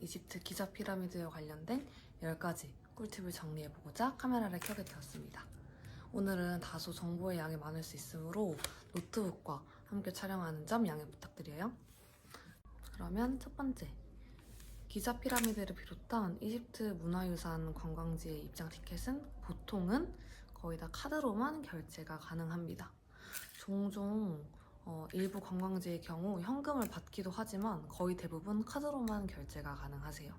이집트 기자 피라미드에 관련된 10가지 꿀팁을 정리해보고자 카메라를 켜게 되었습니다. 오늘은 다소 정보의 양이 많을 수 있으므로 노트북과 함께 촬영하는 점 양해 부탁드려요. 그러면 첫 번째, 기자 피라미드를 비롯한 이집트 문화유산 관광지의 입장 티켓은 보통은 거의 다 카드로만 결제가 가능합니다. 종종 일부 관광지의 경우 현금을 받기도 하지만 거의 대부분 카드로만 결제가 가능하세요.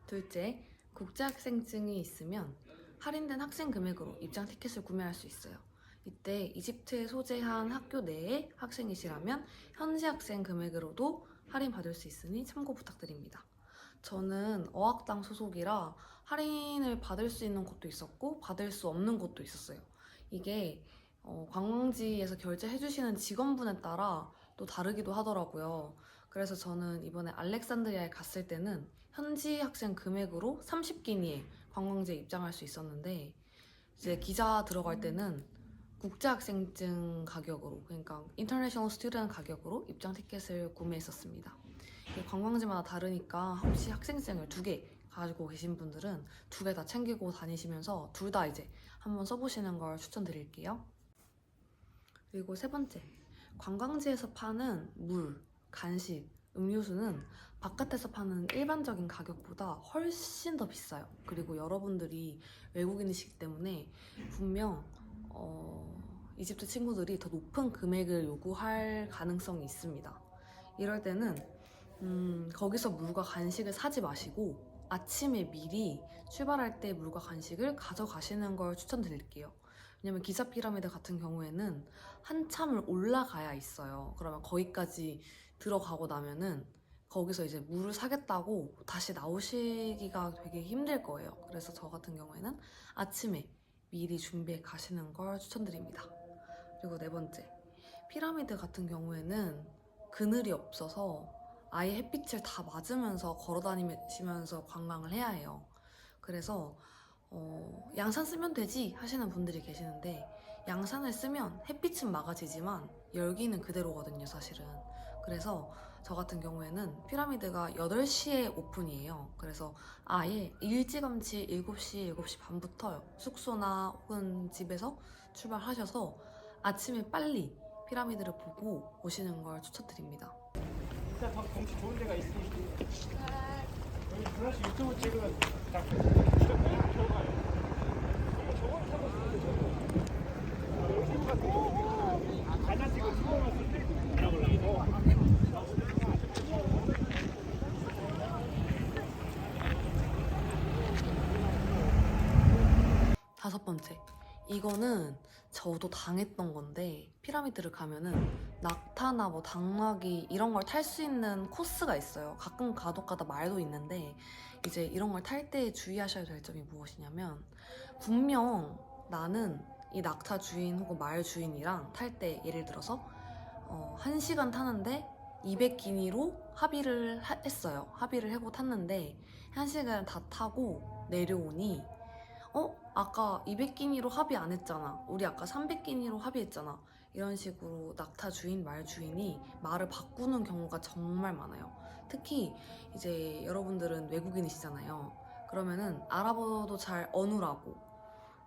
둘째, 국제학생증이 있으면 할인된 학생 금액으로 입장 티켓을 구매할 수 있어요. 이때 이집트에 소재한 학교 내에 학생이시라면 현지 학생 금액으로도 할인받을 수 있으니 참고 부탁드립니다. 저는 어학당 소속이라 할인을 받을 수 있는 곳도 있었고 받을 수 없는 곳도 있었어요. 이게 관광지에서 결제해주시는 직원분에 따라 또 다르기도 하더라고요. 그래서 저는 이번에 알렉산드리아에 갔을 때는 현지 학생 금액으로 30기니에 관광지에 입장할 수 있었는데, 이제 기자 들어갈 때는 국제학생증 가격으로, 그러니까 인터내셔널 스튜던트 가격으로 입장 티켓을 구매했었습니다. 관광지마다 다르니까 혹시 학생증을 2개 가지고 계신 분들은 2개 다 챙기고 다니시면서 둘 다 이제 한번 써보시는 걸 추천드릴게요. 그리고 세 번째, 관광지에서 파는 물, 간식, 음료수는 바깥에서 파는 일반적인 가격보다 훨씬 더 비싸요. 그리고 여러분들이 외국인이시기 때문에 분명 이집트 친구들이 더 높은 금액을 요구할 가능성이 있습니다. 이럴 때는 거기서 물과 간식을 사지 마시고 아침에 미리 출발할 때 물과 간식을 가져가시는 걸 추천드릴게요. 왜냐면 기자 피라미드 같은 경우에는 한참을 올라가야 있어요. 그러면 거기까지 들어가고 나면은 거기서 이제 물을 사겠다고 다시 나오시기가 되게 힘들 거예요. 그래서 저 같은 경우에는 아침에 미리 준비해 가시는 걸 추천드립니다. 그리고 네 번째, 피라미드 같은 경우에는 그늘이 없어서 아예 햇빛을 다 맞으면서 걸어 다니시면서 관광을 해야 해요. 그래서 양산 쓰면 되지 하시는 분들이 계시는데, 양산을 쓰면 햇빛은 막아지지만 열기는 그대로거든요, 사실은. 그래서 저 같은 경우에는 피라미드가 8시에 오픈이에요. 그래서 아예 일찌감치 7시, 7시 반부터 숙소나 혹은 집에서 출발하셔서 아침에 빨리 피라미드를 보고 오시는 걸 추천드립니다. 일단 경치 좋은 데가 있으니 여기 플러스 유튜브 찍으면 딱 저걸 타고 가자 찍고 찍어놨을 때 다섯 번째, 이거는 저도 당했던 건데, 피라미드를 가면은 낙타나 뭐 당나귀 이런 걸 탈 수 있는 코스가 있어요. 가끔 가다 말도 있는데, 이제 이런 걸 탈 때 주의하셔야 될 점이 무엇이냐면, 분명 나는 이 낙타 주인 혹은 말 주인이랑 탈 때 예를 들어서 1시간 타는데 200기니로 합의를 했어요. 합의를 하고 탔는데 1시간 다 타고 내려오니 아까 200기니로 합의 안 했잖아. 우리 아까 300기니로 합의했잖아. 이런 식으로 낙타 주인, 말 주인이 말을 바꾸는 경우가 정말 많아요. 특히 이제 여러분들은 외국인이시잖아요. 그러면은 아랍어도 잘 어눌하고,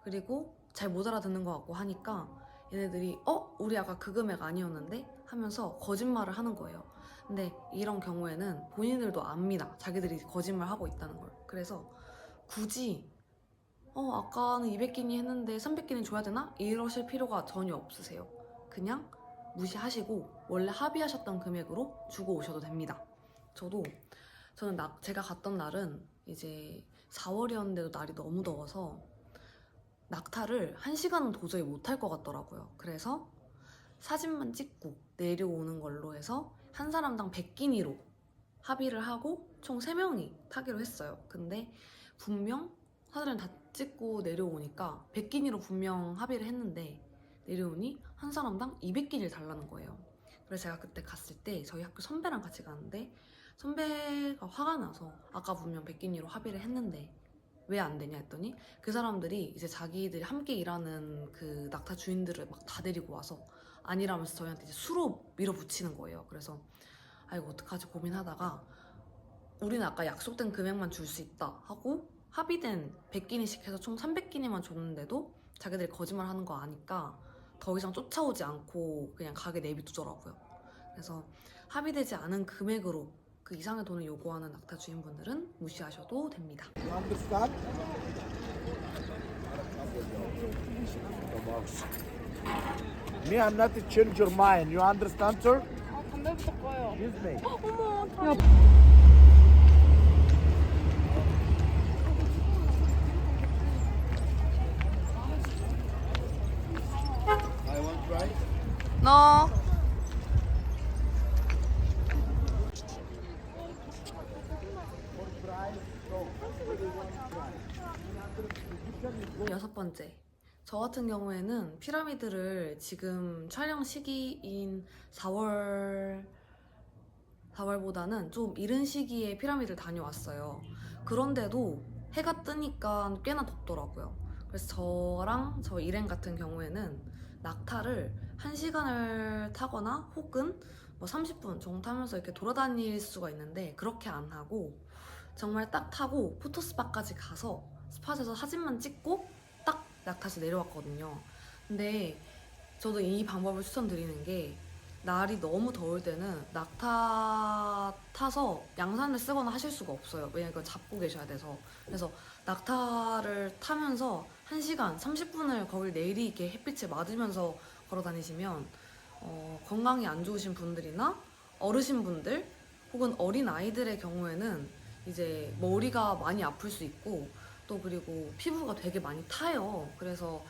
그리고 잘 못 알아듣는 것 같고 하니까 얘네들이 우리 아까 그 금액 아니었는데? 하면서 거짓말을 하는 거예요. 근데 이런 경우에는 본인들도 압니다. 자기들이 거짓말하고 있다는 걸. 그래서 굳이 아까는 200기니 했는데 300기니 줘야 되나? 이러실 필요가 전혀 없으세요. 그냥 무시하시고 원래 합의하셨던 금액으로 주고 오셔도 됩니다. 저는 제가 갔던 날은 이제 4월이었는데도 날이 너무 더워서 낙타를 1시간은 도저히 못 할 것 같더라고요. 그래서 사진만 찍고 내려오는 걸로 해서 한 사람당 100기니로 합의를 하고 총 3명이 타기로 했어요. 근데 분명 사진을 다 찍고 내려오니까 100기니로 분명 합의를 했는데 내려오니 한 한 사람당 200끼리를 달라는 거예요. 그래서 제가 그때 갔을 때 저희 학교 선배랑 같이 가는데 선배가 화가 나서 아까 분명 100끼니로 합의를 했는데 왜 안 되냐 했더니 그 사람들이 이제 자기들이 함께 일하는 그 낙타 주인들을 막 다 데리고 와서 아니라면서 저희한테 이제 수로 밀어붙이는 거예요. 그래서 아 이거 어떡하지 고민하다가 우리는 아까 약속된 금액만 줄 수 있다 하고 합의된 100끼니씩 해서 총 300끼니만 줬는데도 자기들이 거짓말 하는 거 아니까 더 이상 쫓아오지 않고 그냥 가게 내비두더라고요. 그래서 합의되지 않은 금액으로 그 이상의 돈을 요구하는 낙타 주인분들은 무시하셔도 됩니다. You understand? Me, I'm not to change your mind. You understand, sir? 담배부터 꺼요. Excuse me. 어머, 다 I want try. 너 여섯 번째. 저 같은 경우에는 피라미드를 지금 촬영 시기인 4월보다는 좀 이른 시기에 피라미드를 다녀왔어요. 그런데도 해가 뜨니까 꽤나 덥더라고요. 그래서 저랑 저 일행 같은 경우에는 낙타를 1시간을 타거나 혹은 뭐 30분 정도 타면서 이렇게 돌아다닐 수가 있는데 그렇게 안 하고 정말 딱 타고 포토스팟까지 가서 스팟에서 사진만 찍고 딱 낙타에서 내려왔거든요. 근데 저도 이 방법을 추천드리는 게 날이 너무 더울 때는 낙타 타서 양산을 쓰거나 하실 수가 없어요. 왜냐면 이걸 잡고 계셔야 돼서. 그래서 낙타를 타면서 1시간 30분을 거길 내리 이렇게 햇빛에 맞으면서 걸어 다니시면 건강이 안 좋으신 분들이나 어르신분들 혹은 어린 아이들의 경우에는 이제 머리가 많이 아플 수 있고 또 그리고 피부가 되게 많이 타요. 그래서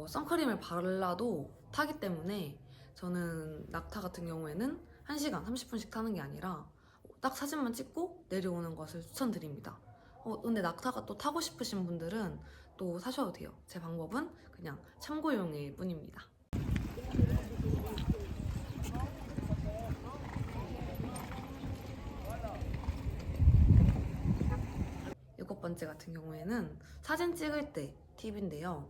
선크림을 발라도 타기 때문에 저는 낙타 같은 경우에는 1시간 30분씩 타는 게 아니라 딱 사진만 찍고 내려오는 것을 추천드립니다. 근데 낙타가 또 타고 싶으신 분들은 또 사셔도 돼요. 제 방법은 그냥 참고용일 뿐입니다. 일곱 번째 같은 경우에는 사진 찍을 때 팁인데요.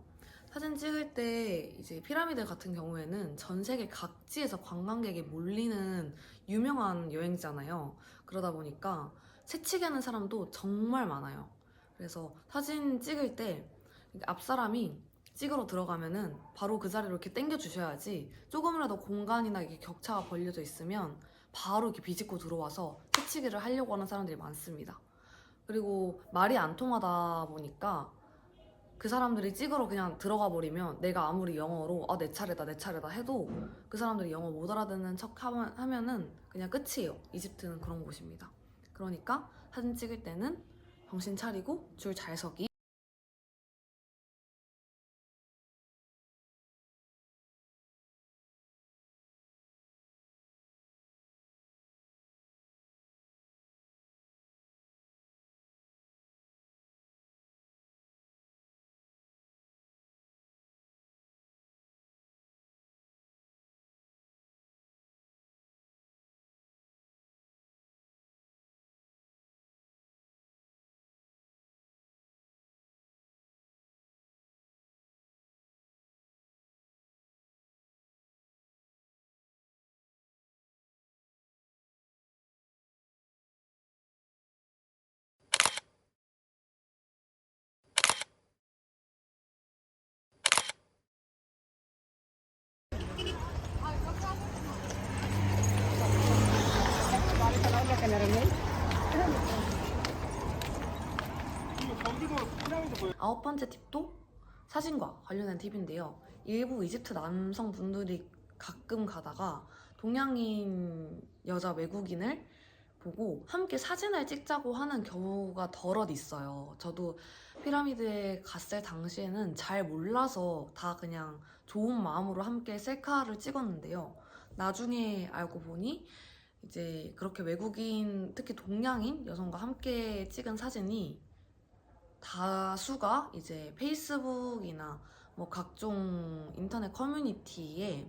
사진 찍을 때 이제 피라미드 같은 경우에는 전 세계 각지에서 관광객이 몰리는 유명한 여행지잖아요. 그러다 보니까 새치기 하는 사람도 정말 많아요. 그래서 사진 찍을 때 앞 사람이 찍으러 들어가면은 바로 그 자리로 이렇게 당겨 주셔야지 조금이라도 공간이나 이게 격차가 벌려져 있으면 바로 이렇게 비집고 들어와서 새치기를 하려고 하는 사람들이 많습니다. 그리고 말이 안 통하다 보니까 그 사람들이 찍으러 그냥 들어가 버리면 내가 아무리 영어로 내 차례다 내 차례다 해도 그 사람들이 영어 못 알아듣는 척 하면은 그냥 끝이에요. 이집트는 그런 곳입니다. 그러니까 사진 찍을 때는 정신 차리고 줄 잘 서기. 경기도 피라미드 보여. 아홉 번째 팁도 사진과 관련된 팁인데요. 일부 이집트 남성분들이 가끔 가다가 동양인 여자 외국인을 보고 함께 사진을 찍자고 하는 경우가 덜어 있어요. 저도 피라미드에 갔을 당시에는 잘 몰라서 다 그냥 좋은 마음으로 함께 셀카를 찍었는데요. 나중에 알고 보니 이제 그렇게 외국인, 특히 동양인 여성과 함께 찍은 사진이 다수가 이제 페이스북이나 뭐 각종 인터넷 커뮤니티에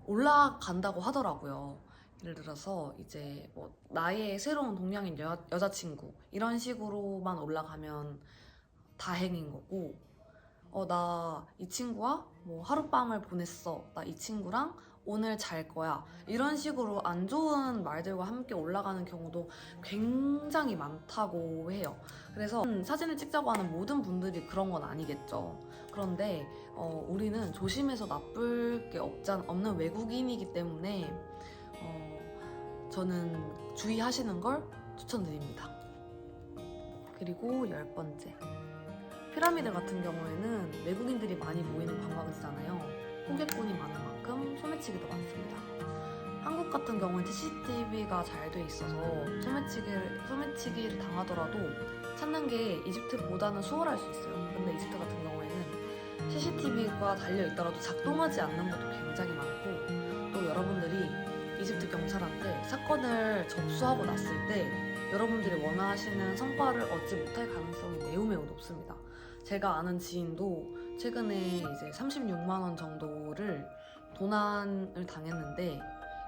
올라간다고 하더라고요. 예를 들어서 이제 뭐 나의 새로운 동양인 여자친구 이런 식으로만 올라가면 다행인 거고, 나 이 친구와 뭐 하룻밤을 보냈어, 나 이 친구랑 오늘 잘 거야, 이런 식으로 안 좋은 말들과 함께 올라가는 경우도 굉장히 많다고 해요. 그래서 사진을 찍자고 하는 모든 분들이 그런 건 아니겠죠. 그런데 우리는 조심해서 나쁠 게 없는 외국인이기 때문에 저는 주의하시는 걸 추천드립니다. 그리고 10번째, 피라미드 같은 경우에는 외국인들이 많이 모이는 관광지잖아요. 호객꾼이 많은 만큼 소매치기도 많습니다. 한국 같은 경우는 CCTV가 잘 돼 있어서 소매치기를 당하더라도 찾는 게 이집트보다는 수월할 수 있어요. 근데 이집트 같은 경우에는 CCTV가 달려 있더라도 작동하지 않는 것도 굉장히 많고, 또 여러분들이 이집트 경찰한테 사건을 접수하고 났을 때 여러분들이 원하시는 성과를 얻지 못할 가능성이 매우 높습니다. 제가 아는 지인도 최근에 이제 36만 원 정도를 도난을 당했는데,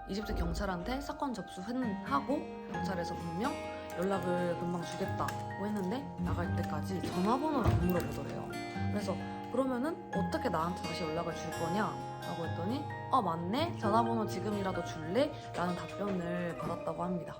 이집트 경찰한테 사건 접수하고 경찰에서 분명 연락을 금방 주겠다고 했는데 나갈 때까지 전화번호를 안 물어보더래요. 그래서 그러면은 어떻게 나한테 다시 연락을 줄 거냐 라고 했더니 맞네, 전화번호 지금이라도 줄래? 라는 답변을 받았다고 합니다.